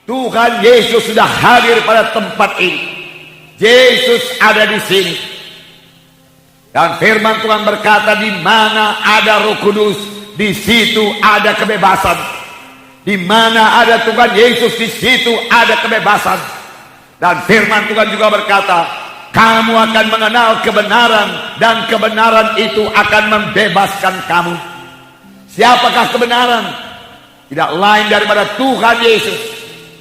Tuhan Yesus sudah hadir pada tempat ini. Yesus ada di sini. Dan firman Tuhan berkata, di mana ada Roh Kudus, di situ ada kebebasan. Di mana ada Tuhan Yesus, di situ ada kebebasan. Dan firman Tuhan juga berkata, kamu akan mengenal kebenaran, dan kebenaran itu akan membebaskan kamu. Siapakah kebenaran? Tidak lain daripada Tuhan Yesus.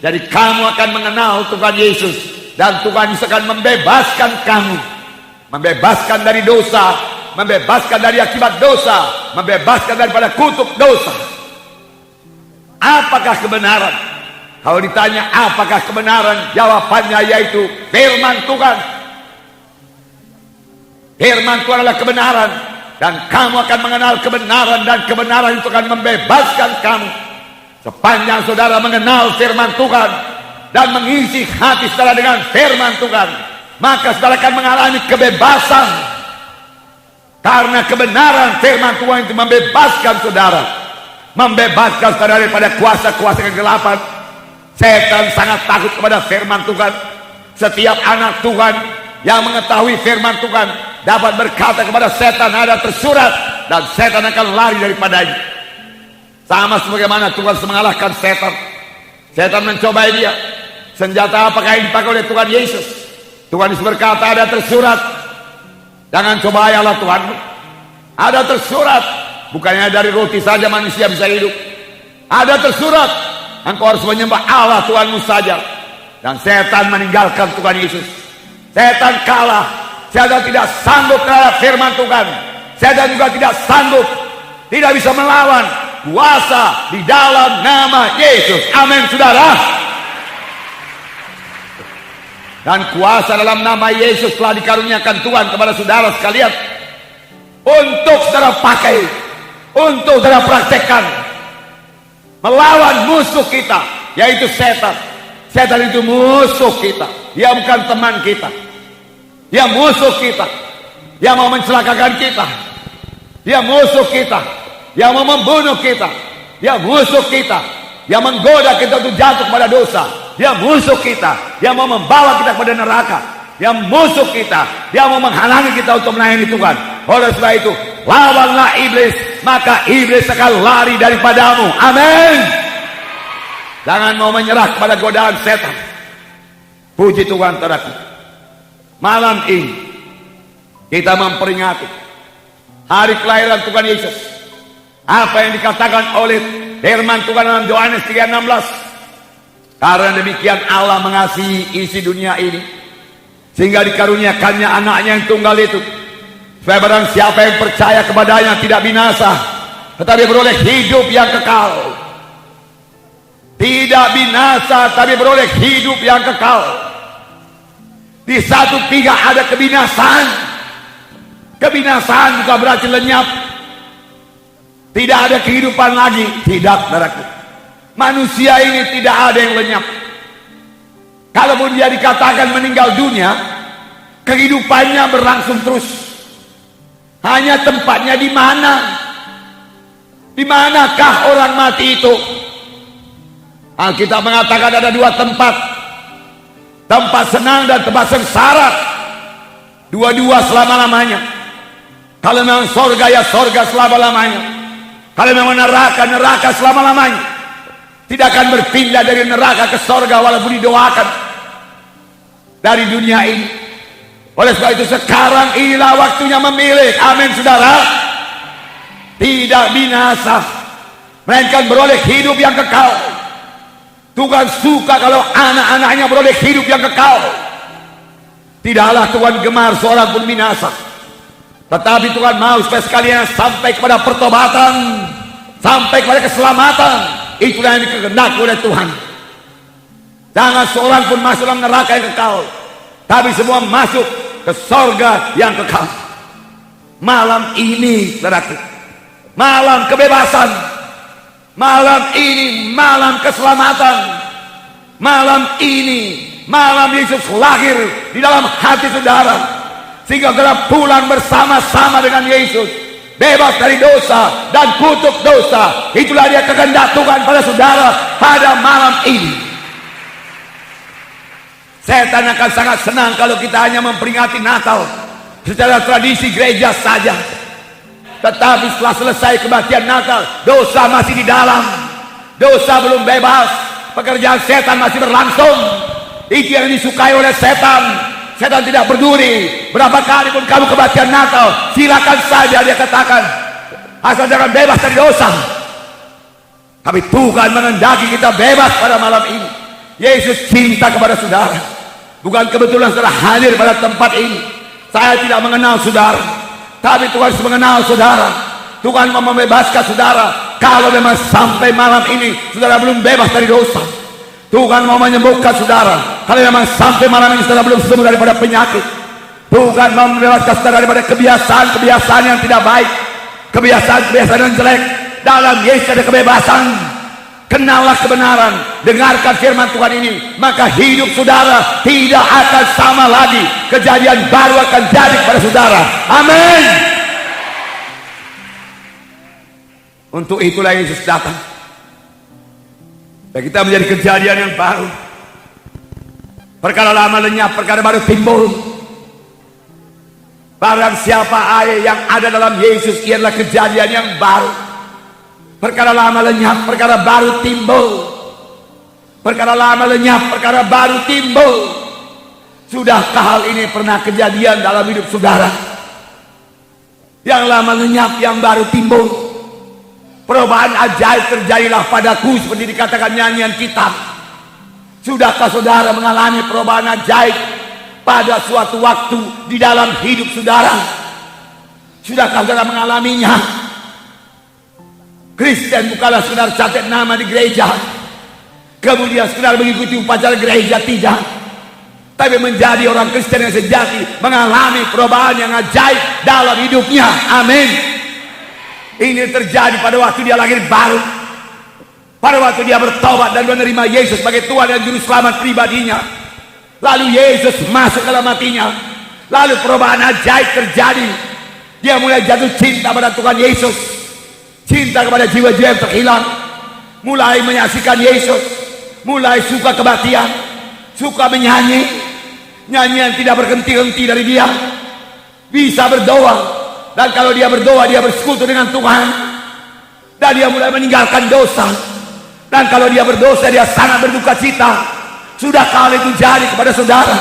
Jadi kamu akan mengenal Tuhan Yesus, dan Tuhan Yesus akan membebaskan kamu. Membebaskan dari dosa, membebaskan dari akibat dosa, membebaskan daripada kutuk dosa. Apakah kebenaran? Kalau ditanya apakah kebenaran, jawabannya yaitu firman Tuhan. Firman Tuhan adalah kebenaran, dan kamu akan mengenal kebenaran, dan kebenaran itu akan membebaskan kamu. Sepanjang saudara mengenal firman Tuhan dan mengisi hati saudara dengan firman Tuhan, maka saudara akan mengalami kebebasan. Karena kebenaran firman Tuhan itu membebaskan saudara, membebaskan saudara daripada kuasa-kuasa kegelapan. Setan sangat takut kepada firman Tuhan. Setiap anak Tuhan yang mengetahui firman Tuhan dapat berkata kepada setan, ada tersurat, dan setan akan lari daripadanya. Sama sebagaimana Tuhan mengalahkan setan. Setan mencobai dia. Senjata apakah yang dipakai oleh Tuhan Yesus? Tuhan Yesus berkata, ada tersurat, jangan cobai Allah Tuhanmu. Ada tersurat, bukannya dari roti saja manusia bisa hidup. Ada tersurat, engkau harus menyembah Allah Tuhanmu saja. Dan setan meninggalkan Tuhan Yesus. Setan kalah. Setan tidak sanggup terhadap firman Tuhan. Setan juga tidak sanggup, tidak bisa melawan kuasa di dalam nama Yesus. Amin saudara. Dan kuasa dalam nama Yesus telah dikaruniakan Tuhan kepada saudara sekalian, untuk saudara pakai, untuk saudara praktekkan melawan musuh kita, yaitu setan. Setan itu musuh kita. Dia bukan teman kita. Dia musuh kita. Dia mau mencelakakan kita. Dia musuh kita. Dia mau membunuh kita. Dia musuh kita. Dia menggoda kita untuk jatuh pada dosa. Dia musuh kita. Dia mau membawa kita kepada neraka. Dia musuh kita. Dia mau menghalangi kita untuk melayani Tuhan. Oleh sebab itu, lawanlah iblis, maka iblis akan lari daripadamu. Amin. Jangan mau menyerah kepada godaan setan. Puji Tuhan, saudaraku. Malam ini kita memperingati hari kelahiran Tuhan Yesus. Apa yang dikatakan oleh firman Tuhan dalam Yohanes 3:16. Karena demikian Allah mengasihi isi dunia ini, sehingga dikaruniakannya anaknya yang tunggal itu, supaya barang siapa yang percaya kepadanya tidak binasa, tetapi beroleh hidup yang kekal. Tidak binasa, tapi beroleh hidup yang kekal. Di satu pihak ada kebinasaan. Kebinasaan juga berarti lenyap. Tidak ada kehidupan lagi. Tidak, saudaraku. Manusia ini tidak ada yang lenyap. Kalaupun dia dikatakan meninggal dunia, kehidupannya berlangsung terus. Hanya tempatnya di mana? Di manakah orang mati itu? Alkitab mengatakan ada dua tempat. Tempat senang dan tempat sengsara. Dua-dua selama-lamanya. Kalau memang sorga, ya sorga selama-lamanya. Kalau memang neraka, neraka selama-lamanya. Tidak akan berpindah dari neraka ke sorga walaupun didoakan dari dunia ini. Oleh sebab itu sekarang inilah waktunya memilih. Amin saudara. Tidak binasa, melainkan beroleh hidup yang kekal. Tuhan suka kalau anak-anaknya beroleh hidup yang kekal. Tidaklah Tuhan gemar seorang pun binasa, tetapi Tuhan mau supaya sekalian sampai kepada pertobatan, sampai kepada keselamatan. Itulah yang dikehendaki oleh Tuhan. Jangan seorang pun masuk dalam neraka yang kekal, tapi semua masuk ke sorga yang kekal. Malam ini, saudaraku, malam kebebasan. Malam ini malam keselamatan. Malam ini malam Yesus lahir di dalam hati saudara. sehingga saudara pulang bersama-sama dengan Yesus, bebas dari dosa dan kutuk dosa. Itulah dia kehendak Tuhan pada saudara pada malam ini. Setan akan sangat senang kalau kita hanya memperingati Natal secara tradisi gereja saja. Tetapi setelah selesai kebaktian Natal, dosa masih di dalam, dosa belum bebas, pekerjaan setan masih berlangsung. Itu yang disukai oleh setan. Setan tidak peduli berapa kali pun kamu kebaktian Natal, silakan saja, dia katakan, asal jangan bebas dari dosa. Tapi Tuhan mengendaki kita bebas pada malam ini. Yesus cinta kepada saudara. Bukan kebetulan saudara hadir pada tempat ini. Saya tidak mengenal saudara, tapi Tuhan sudah mengenal saudara. Tuhan mau membebaskan saudara. Kalau memang sampai malam ini saudara belum bebas dari dosa, Tuhan mau menyembuhkan saudara. Kalau memang sampai malam ini saudara belum sembuh daripada penyakit, Tuhan mau membebaskan saudara daripada kebiasaan-kebiasaan yang tidak baik, kebiasaan-kebiasaan yang jelek. Dalam Yesus ada kebebasan. Kenallah kebenaran, dengarkan firman Tuhan ini, maka hidup saudara tidak akan sama lagi. Kejadian baru akan jadi kepada saudara. Amin. Untuk itulah Yesus datang, dan kita menjadi kejadian yang baru. Perkara lama lenyap, perkara baru timbul. Barang siapa yang ada dalam Yesus, ialah kejadian yang baru. Perkara lama lenyap, perkara baru timbul. Perkara lama lenyap, perkara baru timbul. Sudahkah hal ini pernah kejadian dalam hidup saudara? Yang lama lenyap, yang baru timbul. Perubahan ajaib terjadilah padaku, seperti dikatakan nyanyian kita. Sudahkah saudara mengalami perubahan ajaib pada suatu waktu di dalam hidup saudara? Sudahkah saudara mengalaminya? Kristen bukanlah sekedar catat nama di gereja, kemudian sekedar mengikuti upacara gereja, tidak. Tapi menjadi orang Kristen yang sejati, mengalami perubahan yang ajaib dalam hidupnya. Amin. Ini terjadi pada waktu dia lahir baru, pada waktu dia bertobat dan menerima Yesus sebagai Tuhan dan Juru Selamat pribadinya. Lalu Yesus masuk dalam hatinya, lalu perubahan ajaib terjadi. Dia mulai jatuh cinta pada Tuhan Yesus, cinta kepada jiwa-jiwa yang terhilang, mulai menyaksikan Yesus, mulai suka kebaktian, suka menyanyi, nyanyian tidak berhenti-henti dari dia, bisa berdoa, dan kalau dia berdoa dia bersekutu dengan Tuhan, dan dia mulai meninggalkan dosa, dan kalau dia berdosa dia sangat berduka cita. Sudah kali itu jadi kepada saudara?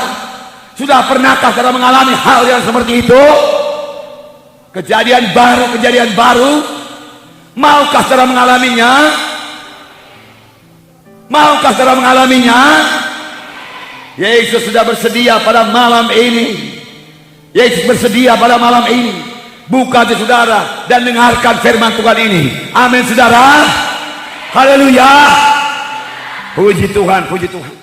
Sudah pernahkah saudara mengalami hal yang seperti itu? Kejadian baru. Maukah saudara mengalaminya? Maukah saudara mengalaminya? Yesus sudah bersedia pada malam ini. Yesus bersedia pada malam ini. Buka hati saudara dan dengarkan firman Tuhan ini. Amin saudara. Haleluya. Puji Tuhan, puji Tuhan.